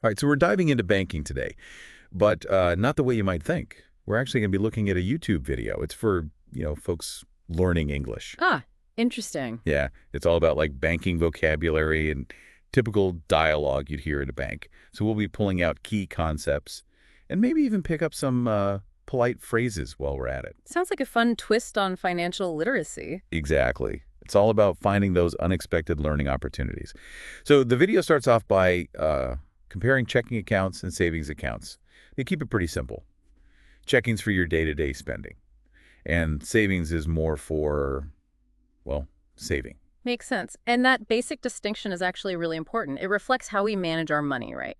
All right, so we're diving into banking today, but not the way you might think. We're actually going to be looking at a YouTube video. It's for, folks learning English. Ah, interesting. Yeah, it's all about like banking vocabulary and typical dialogue you'd hear at a bank. So we'll be pulling out key concepts and maybe even pick up some polite phrases while we're at it. Sounds like a fun twist on financial literacy. Exactly. It's all about finding those unexpected learning opportunities. So the video starts off by comparing checking accounts and savings accounts. They keep it pretty simple. Checking's for your day-to-day spending, and savings is more for, well, saving. Makes sense. And that basic distinction is actually really important. It reflects how we manage our money, right?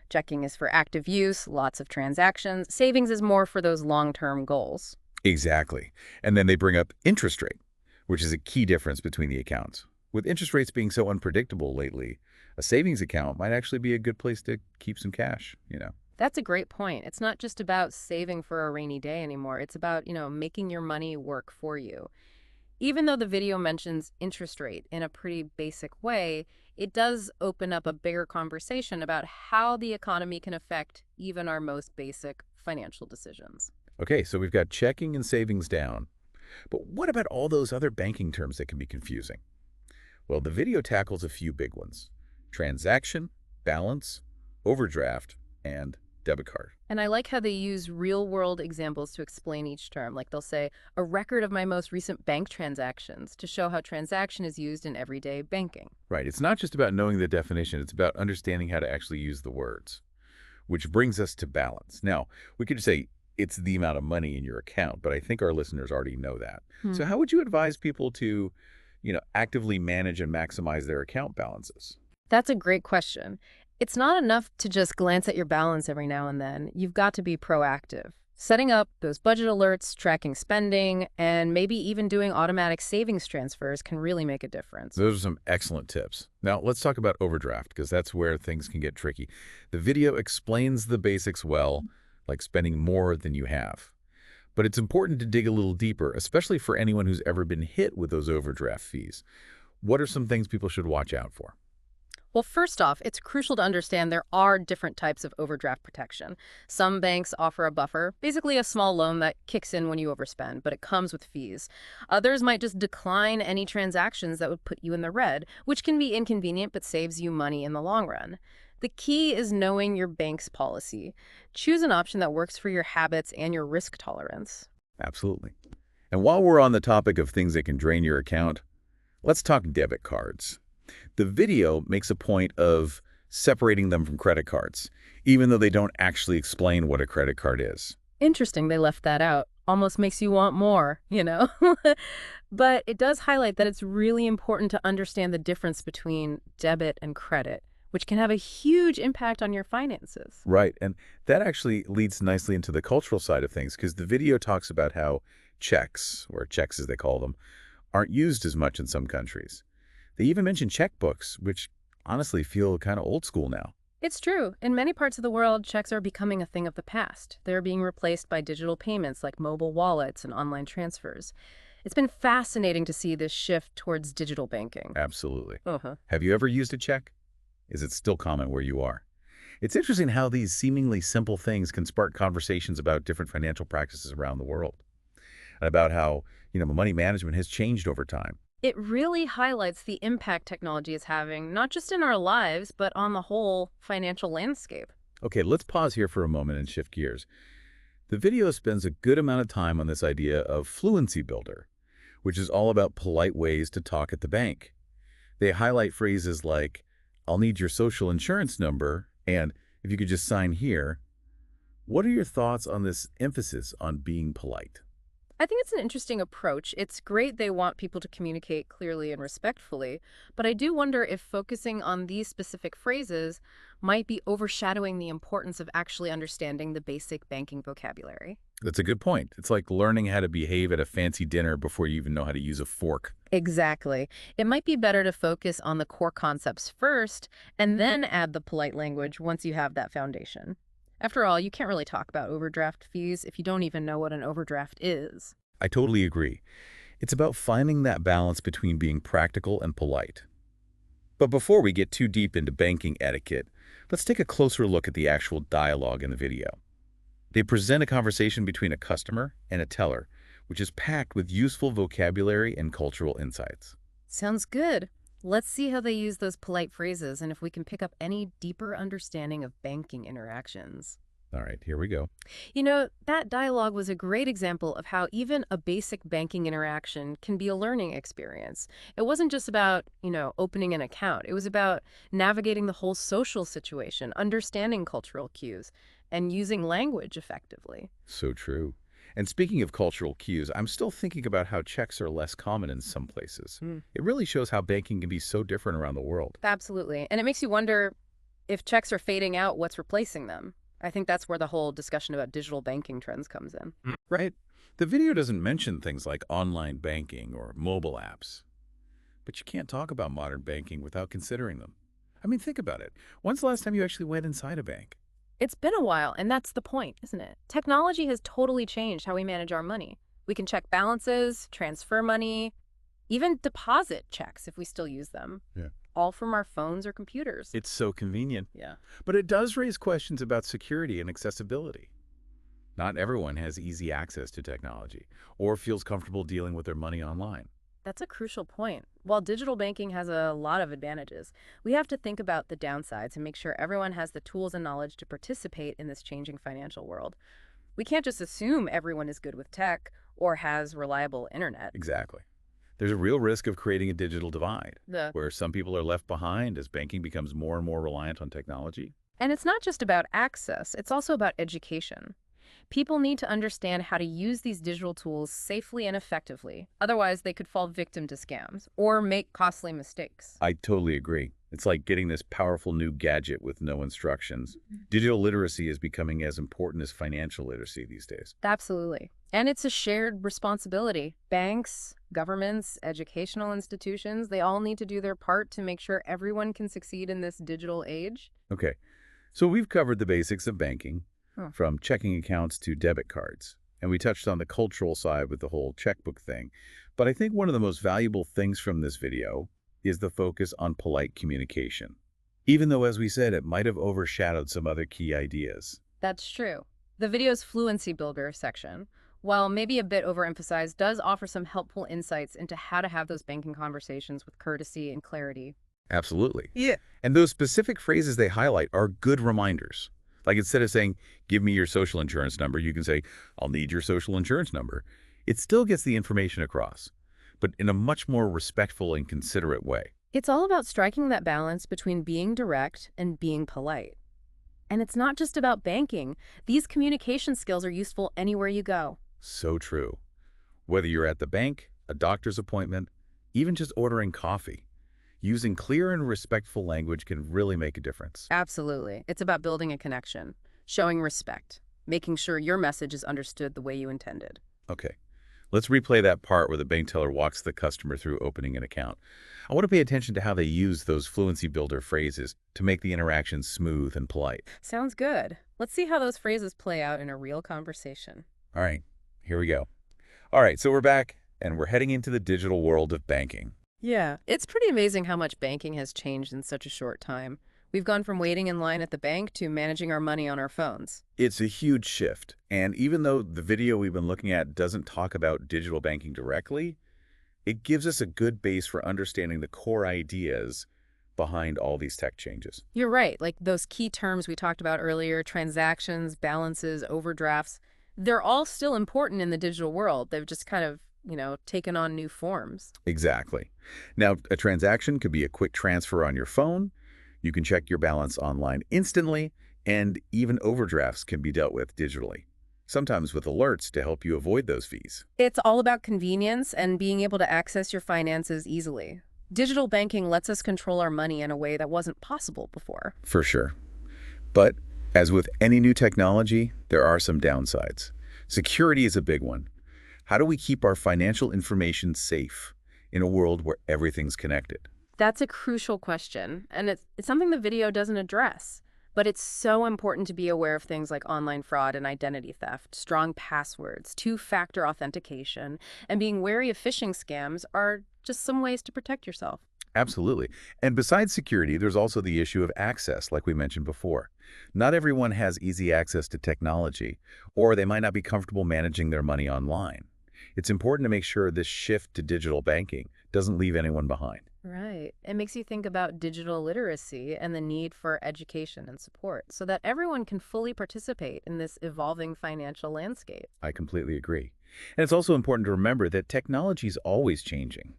Checking is for active use, lots of transactions. Savings is more for those long-term goals. Exactly. And then they bring up interest rate, which is a key difference between the accounts. With interest rates being so unpredictable lately, a savings account might actually be a good place to keep some cash. That's a great point. It's not just about saving for a rainy day anymore. It's about, making your money work for you. Even though the video mentions interest rate in a pretty basic way, it does open up a bigger conversation about how the economy can affect even our most basic financial decisions. Okay, so we've got checking and savings down. But what about all those other banking terms that can be confusing? Well, the video tackles a few big ones: transaction, balance, overdraft, and debit card. And I like how they use real-world examples to explain each term. Like they'll say, a record of my most recent bank transactions, to show how transaction is used in everyday banking. Right, it's not just about knowing the definition, it's about understanding how to actually use the words. Which brings us to balance. Now, we could say it's the amount of money in your account, but I think our listeners already know that. Hmm. So how would you advise people to, actively manage and maximize their account balances? That's a great question. It's not enough to just glance at your balance every now and then. You've got to be proactive. Setting up those budget alerts, tracking spending, and maybe even doing automatic savings transfers can really make a difference. Those are some excellent tips. Now, let's talk about overdraft, because that's where things can get tricky. The video explains the basics well, like spending more than you have. But it's important to dig a little deeper, especially for anyone who's ever been hit with those overdraft fees. What are some things people should watch out for? Well, first off, it's crucial to understand there are different types of overdraft protection. Some banks offer a buffer, basically a small loan that kicks in when you overspend, but it comes with fees. Others might just decline any transactions that would put you in the red, which can be inconvenient but saves you money in the long run. The key is knowing your bank's policy. Choose an option that works for your habits and your risk tolerance. Absolutely. And while we're on the topic of things that can drain your account, let's talk debit cards. The video makes a point of separating them from credit cards, even though they don't actually explain what a credit card is. Interesting they left that out. Almost makes you want more? But it does highlight that it's really important to understand the difference between debit and credit, which can have a huge impact on your finances. Right, and that actually leads nicely into the cultural side of things, because the video talks about how checks, or checks as they call them, aren't used as much in some countries. They even mention checkbooks, which honestly feel kind of old school now. It's true. In many parts of the world, checks are becoming a thing of the past. They're being replaced by digital payments like mobile wallets and online transfers. It's been fascinating to see this shift towards digital banking. Absolutely. Uh-huh. Have you ever used a check? Is it still common where you are? It's interesting how these seemingly simple things can spark conversations about different financial practices around the world, and about how, money management has changed over time. It really highlights the impact technology is having, not just in our lives, but on the whole financial landscape. Okay, let's pause here for a moment and shift gears. The video spends a good amount of time on this idea of fluency builder, which is all about polite ways to talk at the bank. They highlight phrases like, "I'll need your social insurance number," and "if you could just sign here." What are your thoughts on this emphasis on being polite? I think it's an interesting approach. It's great they want people to communicate clearly and respectfully, but I do wonder if focusing on these specific phrases might be overshadowing the importance of actually understanding the basic banking vocabulary. That's a good point. It's like learning how to behave at a fancy dinner before you even know how to use a fork. Exactly. It might be better to focus on the core concepts first and then add the polite language once you have that foundation. After all, you can't really talk about overdraft fees if you don't even know what an overdraft is. I totally agree. It's about finding that balance between being practical and polite. But before we get too deep into banking etiquette, Let's take a closer look at the actual dialogue in the video. They present a conversation between a customer and a teller, which is packed with useful vocabulary and cultural insights. Sounds good. Let's see how they use those polite phrases and if we can pick up any deeper understanding of banking interactions. All right, here we go. You know, that dialogue was a great example of how even a basic banking interaction can be a learning experience. It wasn't just about, opening an account. It was about navigating the whole social situation, understanding cultural cues, and using language effectively. So true. And speaking of cultural cues, I'm still thinking about how checks are less common in some places. It really shows how banking can be so different around the world. Absolutely. And it makes you wonder if checks are fading out, what's replacing them? I think that's where the whole discussion about digital banking trends comes in. Right? The video doesn't mention things like online banking or mobile apps. But you can't talk about modern banking without considering them. I mean, think about it. When's the last time you actually went inside a bank? It's been a while, and that's the point, isn't it? Technology has totally changed how we manage our money. We can check balances, transfer money, even deposit checks if we still use them. Yeah. All from our phones or computers. It's so convenient. Yeah. But it does raise questions about security and accessibility. Not everyone has easy access to technology or feels comfortable dealing with their money online. That's a crucial point. While digital banking has a lot of advantages, we have to think about the downsides and make sure everyone has the tools and knowledge to participate in this changing financial world. We can't just assume everyone is good with tech or has reliable internet. Exactly. There's a real risk of creating a digital divide, The where some people are left behind as banking becomes more and more reliant on technology. And it's not just about access, it's also about education. People need to understand how to use these digital tools safely and effectively. Otherwise, they could fall victim to scams or make costly mistakes. I totally agree. It's like getting this powerful new gadget with no instructions. Digital literacy is becoming as important as financial literacy these days. Absolutely. And it's a shared responsibility. Banks, governments, educational institutions, they all need to do their part to make sure everyone can succeed in this digital age. Okay, so we've covered the basics of banking, Huh. from checking accounts to debit cards. And we touched on the cultural side with the whole checkbook thing. But I think one of the most valuable things from this video is the focus on polite communication. Even though, as we said, it might have overshadowed some other key ideas. That's true. The video's fluency builder section, while maybe a bit overemphasized, does offer some helpful insights into how to have those banking conversations with courtesy and clarity. Absolutely. Yeah. And those specific phrases they highlight are good reminders. Like instead of saying, give me your social insurance number, you can say, I'll need your social insurance number. It still gets the information across, but in a much more respectful and considerate way. It's all about striking that balance between being direct and being polite. And it's not just about banking. These communication skills are useful anywhere you go. So true. Whether you're at the bank, a doctor's appointment, even just ordering coffee, using clear and respectful language can really make a difference. Absolutely. It's about building a connection, showing respect, making sure your message is understood the way you intended. Okay, let's replay that part where the bank teller walks the customer through opening an account. I want to pay attention to how they use those fluency builder phrases to make the interaction smooth and polite. Sounds good. Let's see how those phrases play out in a real conversation. All right, here we go. All right, so we're back, and we're heading into the digital world of banking. Yeah, it's pretty amazing how much banking has changed in such a short time. We've gone from waiting in line at the bank to managing our money on our phones. It's a huge shift, and even though the video we've been looking at doesn't talk about digital banking directly, it gives us a good base for understanding the core ideas behind all these tech changes. You're right, like those key terms we talked about earlier, transactions, balances, overdrafts, they're all still important in the digital world. They've just kind of, taken on new forms. Exactly. Now, a transaction could be a quick transfer on your phone. You can check your balance online instantly, and even overdrafts can be dealt with digitally, sometimes with alerts to help you avoid those fees. It's all about convenience and being able to access your finances easily. Digital banking lets us control our money in a way that wasn't possible before. For sure. But as with any new technology, there are some downsides. Security is a big one. How do we keep our financial information safe in a world where everything's connected? That's a crucial question, and it's something the video doesn't address. But it's so important to be aware of things like online fraud and identity theft, strong passwords, two-factor authentication, and being wary of phishing scams are just some ways to protect yourself. Absolutely. And besides security, there's also the issue of access, like we mentioned before. Not everyone has easy access to technology, or they might not be comfortable managing their money online. It's important to make sure this shift to digital banking doesn't leave anyone behind. Right. It makes you think about digital literacy and the need for education and support so that everyone can fully participate in this evolving financial landscape. I completely agree. And it's also important to remember that technology is always changing.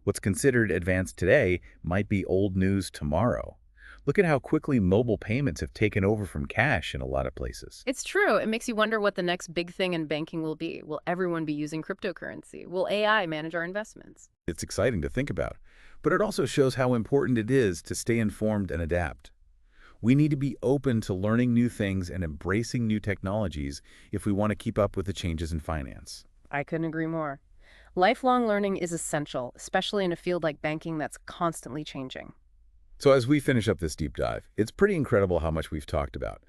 What's considered advanced today might be old news tomorrow. Look at how quickly mobile payments have taken over from cash in a lot of places. It's true. It makes you wonder what the next big thing in banking will be. Will everyone be using cryptocurrency? Will AI manage our investments? It's exciting to think about, but it also shows how important it is to stay informed and adapt. We need to be open to learning new things and embracing new technologies if we want to keep up with the changes in finance. I couldn't agree more. Lifelong learning is essential, especially in a field like banking that's constantly changing. So as we finish up this deep dive, it's pretty incredible how much we've talked about.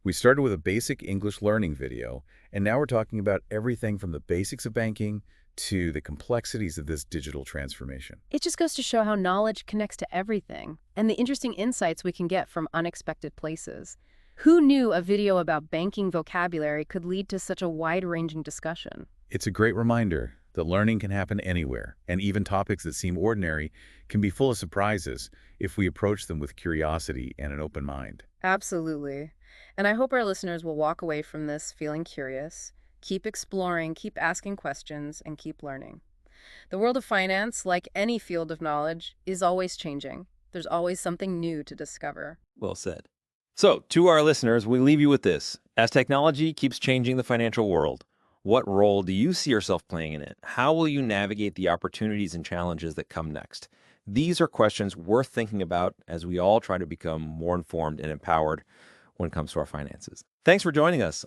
We started with a basic English learning video, and now we're talking about everything from the basics of banking to the complexities of this digital transformation. It just goes to show how knowledge connects to everything and the interesting insights we can get from unexpected places. Who knew a video about banking vocabulary could lead to such a wide-ranging discussion? It's a great reminder that learning can happen anywhere, and even topics that seem ordinary can be full of surprises if we approach them with curiosity and an open mind. Absolutely. And I hope our listeners will walk away from this feeling curious, keep exploring, keep asking questions, and keep learning. The world of finance, like any field of knowledge, is always changing. There's always something new to discover. Well said. So, to our listeners, we leave you with this. As technology keeps changing the financial world, what role do you see yourself playing in it? How will you navigate the opportunities and challenges that come next? These are questions worth thinking about as we all try to become more informed and empowered when it comes to our finances. Thanks for joining us